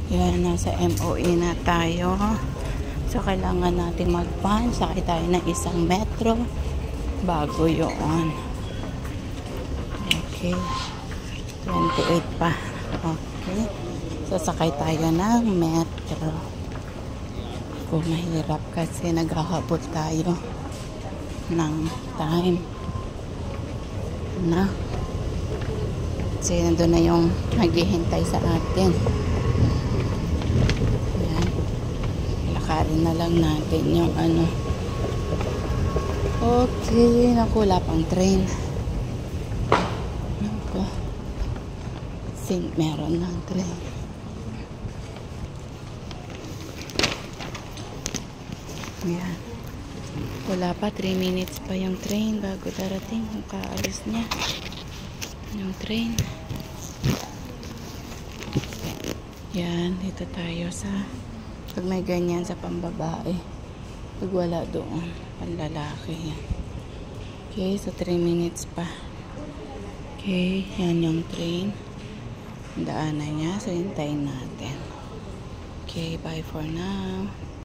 Yan, nasa MOE na tayo. So, kailangan natin mag-van. Sakay tayo ng isang metro. Bago yun. Okay. 28 pa. Okay. So, sakay tayo ng metro. Kung mahirap kasi naghahabol tayo ng time. Na. Kasi nandun na yung naghihintay sa atin. Yan. Lakarin na lang natin yung ano. Okay. Naku, wala pang train. Naku. Think meron ng train. Yan. Wala pa. 3 minutes pa yung train bago darating. Yung kaalis niya. Yung train. Yan, dito tayo sa pag may ganyan sa pambabae. Pag wala doon, panlalaki. Okay, so 3 minutes pa. Okay, yan yung train. Daanan niya, so hintayin natin. Okay, bye for now.